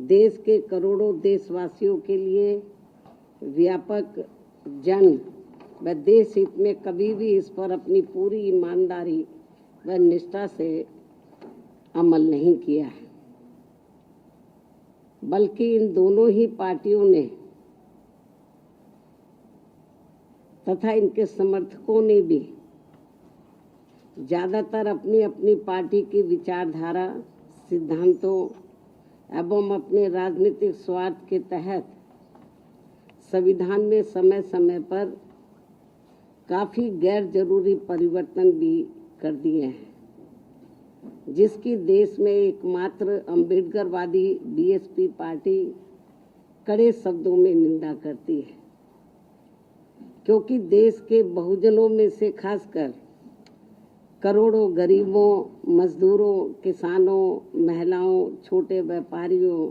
देश के करोड़ों देशवासियों के लिए व्यापक जन व देश हित में कभी भी इस पर अपनी पूरी ईमानदारी व निष्ठा से अमल नहीं किया है, बल्कि इन दोनों ही पार्टियों ने तथा इनके समर्थकों ने भी ज़्यादातर अपनी अपनी पार्टी की विचारधारा, सिद्धांतों एवं अपने राजनीतिक स्वार्थ के तहत संविधान में समय समय पर काफ़ी गैर जरूरी परिवर्तन भी कर दिए हैं, जिसकी देश में एकमात्र अम्बेडकरवादी बीएसपी पार्टी कड़े शब्दों में निंदा करती है, क्योंकि देश के बहुजनों में से खासकर करोड़ों गरीबों, मजदूरों, किसानों, महिलाओं, छोटे व्यापारियों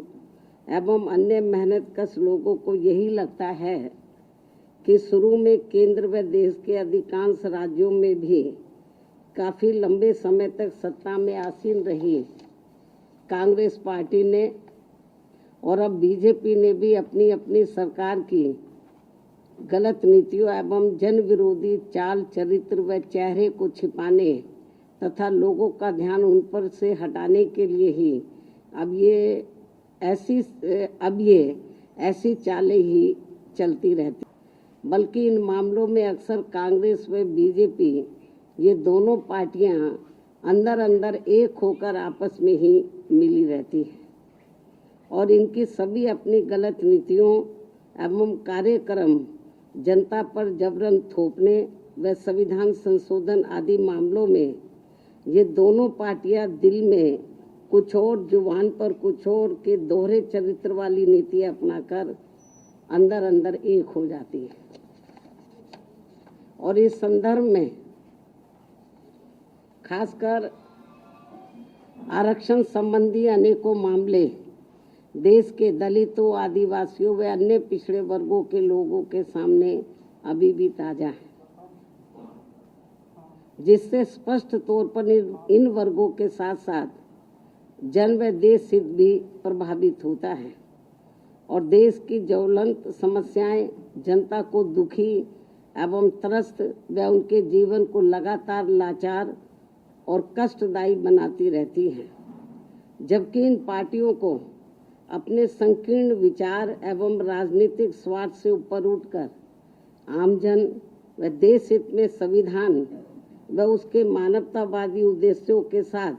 एवं अन्य मेहनतकश लोगों को यही लगता है कि शुरू में केंद्र व देश के अधिकांश राज्यों में भी काफ़ी लंबे समय तक सत्ता में आसीन रही कांग्रेस पार्टी ने और अब बीजेपी ने भी अपनी अपनी सरकार की गलत नीतियों एवं जन विरोधी चाल चरित्र व चेहरे को छिपाने तथा लोगों का ध्यान उन पर से हटाने के लिए ही अब ये ऐसी चालें ही चलती रहती, बल्कि इन मामलों में अक्सर कांग्रेस व बीजेपी ये दोनों पार्टियां अंदर अंदर एक होकर आपस में ही मिली रहती हैं और इनकी सभी अपनी गलत नीतियों एवं कार्यक्रम जनता पर जबरन थोपने व संविधान संशोधन आदि मामलों में ये दोनों पार्टियां दिल में कुछ और, जुबान पर कुछ और के दोहरे चरित्र वाली नीति अपनाकर अंदर अंदर एक हो जाती है। और इस संदर्भ में खासकर आरक्षण संबंधी अनेकों मामले देश के दलितों, आदिवासियों व अन्य पिछड़े वर्गों के लोगों के सामने अभी भी ताजा है, जिससे स्पष्ट तौर पर इन वर्गों के साथ साथ जन व देश हित भी प्रभावित होता है और देश की ज्वलंत समस्याएं जनता को दुखी एवं त्रस्त व उनके जीवन को लगातार लाचार और कष्टदायी बनाती रहती हैं, जबकि इन पार्टियों को अपने संकीर्ण विचार एवं राजनीतिक स्वार्थ से ऊपर उठकर आमजन व देश हित में संविधान व उसके मानवतावादी उद्देश्यों के साथ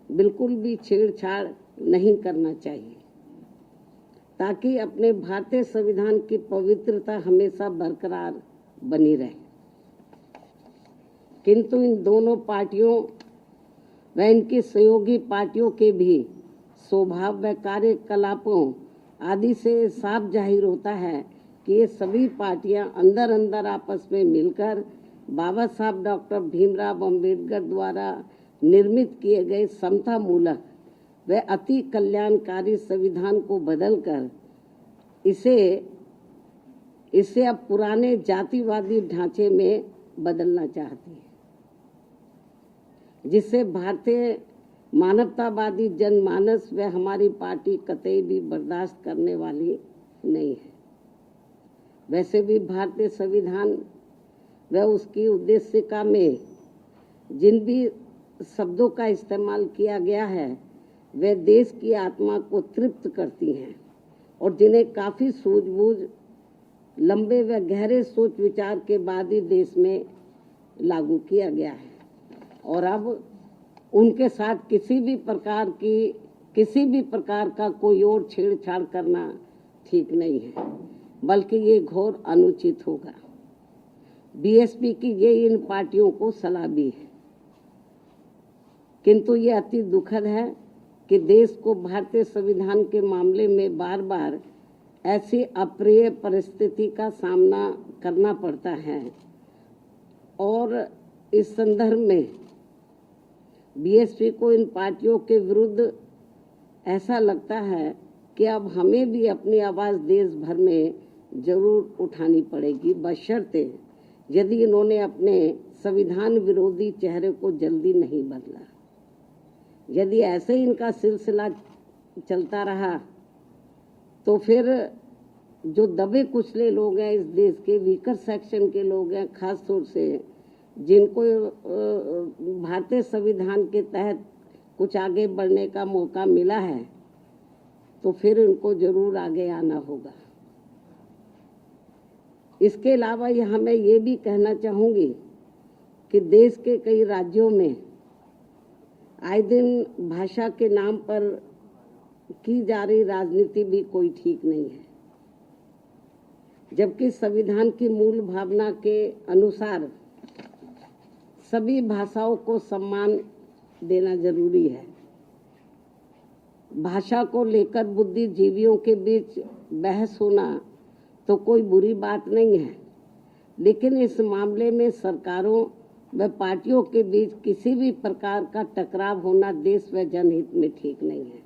बिल्कुल भी छेड़छाड़ नहीं करना चाहिए, ताकि अपने भारतीय संविधान की पवित्रता हमेशा बरकरार बनी रहे। किंतु इन दोनों पार्टियों व इनकी सहयोगी पार्टियों के भी स्वभाव व कार्यकलापों आदि से साफ जाहिर होता है कि ये सभी पार्टियां अंदर अंदर आपस में मिलकर बाबा साहब डॉक्टर भीमराव अंबेडकर द्वारा निर्मित किए गए समता मूलक व अति कल्याणकारी संविधान को बदलकर इसे अब पुराने जातिवादी ढांचे में बदलना चाहती है, जिससे भारतीय मानवतावादी जनमानस व हमारी पार्टी कतई भी बर्दाश्त करने वाली नहीं है। वैसे भी भारतीय संविधान व उसकी उद्देशिका में जिन भी शब्दों का इस्तेमाल किया गया है वे देश की आत्मा को तृप्त करती हैं और जिन्हें काफ़ी सूझबूझ, लंबे व गहरे सोच विचार के बाद ही देश में लागू किया गया है और अब उनके साथ किसी भी प्रकार का कोई और छेड़छाड़ करना ठीक नहीं है, बल्कि ये घोर अनुचित होगा। बीएसपी की ये इन पार्टियों को सलाह भी है, किंतु ये अति दुखद है कि देश को भारतीय संविधान के मामले में बार बार ऐसी अप्रिय परिस्थिति का सामना करना पड़ता है और इस संदर्भ में बीएसपी को इन पार्टियों के विरुद्ध ऐसा लगता है कि अब हमें भी अपनी आवाज़ देश भर में जरूर उठानी पड़ेगी, बशर्ते यदि इन्होंने अपने संविधान विरोधी चेहरे को जल्दी नहीं बदला। यदि ऐसे ही इनका सिलसिला चलता रहा तो फिर जो दबे कुचले लोग हैं इस देश के, वीकर सेक्शन के लोग हैं, खास तौर से जिनको भारतीय संविधान के तहत कुछ आगे बढ़ने का मौका मिला है, तो फिर उनको जरूर आगे आना होगा। इसके अलावा यहाँ मैं ये भी कहना चाहूँगी कि देश के कई राज्यों में आए दिन भाषा के नाम पर की जा रही राजनीति भी कोई ठीक नहीं है, जबकि संविधान की मूल भावना के अनुसार सभी भाषाओं को सम्मान देना जरूरी है। भाषा को लेकर बुद्धिजीवियों के बीच बहस होना तो कोई बुरी बात नहीं है, लेकिन इस मामले में सरकारों व पार्टियों के बीच किसी भी प्रकार का टकराव होना देश व जनहित में ठीक नहीं है।